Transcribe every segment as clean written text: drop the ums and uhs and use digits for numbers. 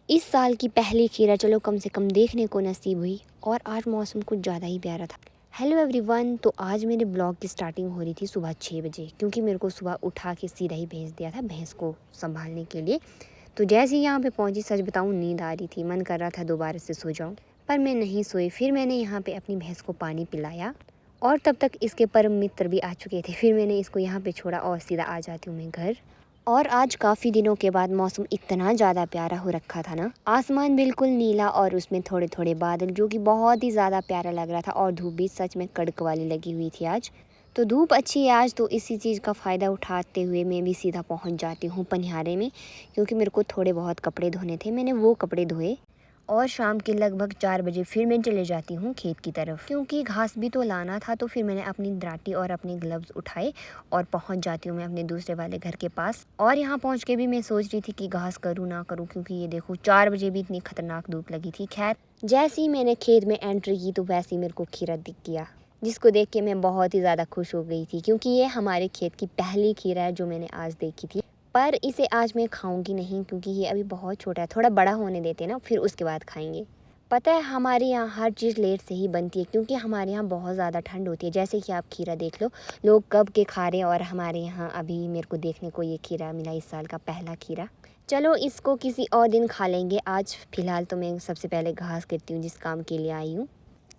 इस साल की पहली खीरा चलो कम से कम देखने को नसीब हुई और आज मौसम कुछ ज़्यादा ही प्यारा था। हेलो एवरीवन, तो आज मेरे ब्लॉग की स्टार्टिंग हो रही थी सुबह 6 बजे, क्योंकि मेरे को सुबह उठा के सीधा ही भेज दिया था भैंस को संभालने के लिए। तो जैसे ही यहाँ पे पहुँची, सच बताऊँ नींद आ रही थी, मन कर रहा था दोबारा से सो जाऊँ, पर मैं नहीं सोई। फिर मैंने यहाँ पे अपनी भैंस को पानी पिलाया और तब तक इसके परम मित्र भी आ चुके थे। फिर मैंने इसको यहाँ पे छोड़ा और सीधा आ जाती हूँ मैं घर। और आज काफ़ी दिनों के बाद मौसम इतना ज़्यादा प्यारा हो रखा था ना, आसमान बिल्कुल नीला और उसमें थोड़े थोड़े बादल, जो कि बहुत ही ज़्यादा प्यारा लग रहा था। और धूप भी सच में कड़क वाली लगी हुई थी आज। तो धूप अच्छी है आज, तो इसी चीज़ का फ़ायदा उठाते हुए मैं भी सीधा पहुंच जाती हूँ पनिहारे में, क्योंकि मेरे को थोड़े बहुत कपड़े धोने थे। मैंने वो कपड़े धोए और शाम के लगभग 4 बजे फिर मैं चले जाती हूँ खेत की तरफ, क्योंकि घास भी तो लाना था। तो फिर मैंने अपनी दराटी और अपने ग्लव्स उठाए और पहुँच जाती हूँ मैं अपने दूसरे वाले घर के पास। और यहाँ पहुँच के भी मैं सोच रही थी कि घास करूँ ना करूँ, क्योंकि ये देखो 4 बजे भी इतनी खतरनाक धूप लगी थी। खैर, जैसे ही मैंने खेत में एंट्री की तो वैसे ही मेरे को खीरा दिख गया, जिसको देख के मैं बहुत ही ज़्यादा खुश हो गई थी, क्योंकि ये हमारे खेत की पहली खीरा है जो मैंने आज देखी थी। पर इसे आज मैं खाऊंगी नहीं, क्योंकि ये अभी बहुत छोटा है, थोड़ा बड़ा होने देते हैं ना, फिर उसके बाद खाएंगे। पता है, हमारे यहाँ हर चीज़ लेट से ही बनती है, क्योंकि हमारे यहाँ बहुत ज़्यादा ठंड होती है। जैसे कि आप खीरा देख लो, लोग कब के खा रहे हैं और हमारे यहाँ अभी मेरे को देखने को ये खीरा मिला, इस साल का पहला खीरा। चलो इसको किसी और दिन खा लेंगे, आज फ़िलहाल तो मैं सबसे पहले घास करती हूँ जिस काम के लिए आई हूँ।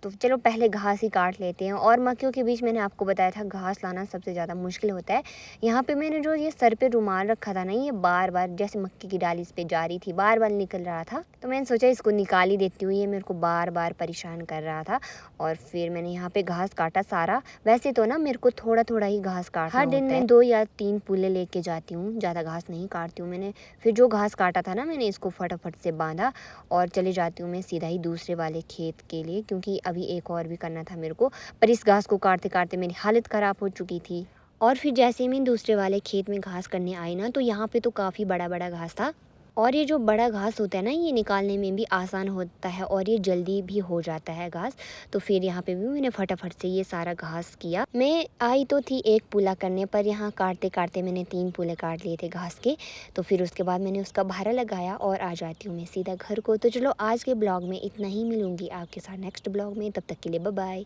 तो चलो पहले घास ही काट लेते हैं। और मक्खियों के बीच मैंने आपको बताया था घास लाना सबसे ज़्यादा मुश्किल होता है। यहाँ पे मैंने जो ये सर पे रुमाल रखा था ना, ये बार बार जैसे मक्खी की डाली इस पे जा रही थी, बार बार निकल रहा था। तो मैंने सोचा इसको निकाल ही देती हूँ, ये मेरे को बार बार परेशान कर रहा था। और फिर मैंने यहाँ पे घास काटा सारा। वैसे तो ना मेरे को थोड़ा थोड़ा ही घास काटना होता है, हर दिन मैं 2 या 3 पुल्ले लेके जाती हूँ, ज़्यादा घास नहीं काटती हूँ मैंने। फिर जो घास काटा था ना, मैंने इसको फटाफट से बांधा और चले जाती हूँ मैं सीधा ही दूसरे वाले खेत के लिए, क्योंकि अभी एक और भी करना था मेरे को। पर इस घास को काटते काटते मेरी हालत ख़राब हो चुकी थी। और फिर जैसे ही मैं दूसरे वाले खेत में घास करने आई ना, तो यहाँ पे तो काफ़ी बड़ा बड़ा घास था। और ये जो बड़ा घास होता है ना, ये निकालने में भी आसान होता है और ये जल्दी भी हो जाता है घास। तो फिर यहाँ पे भी मैंने फटाफट से ये सारा घास किया। मैं आई तो थी एक पूला करने, पर यहाँ काटते काटते मैंने 3 पूले काट लिए थे घास के। तो फिर उसके बाद मैंने उसका भारा लगाया और आ जाती हूँ मैं सीधा घर को। तो चलो आज के ब्लॉग में इतना ही, मिलूँगी आपके साथ नेक्स्ट ब्लॉग में, तब तक के लिए बाय बाय।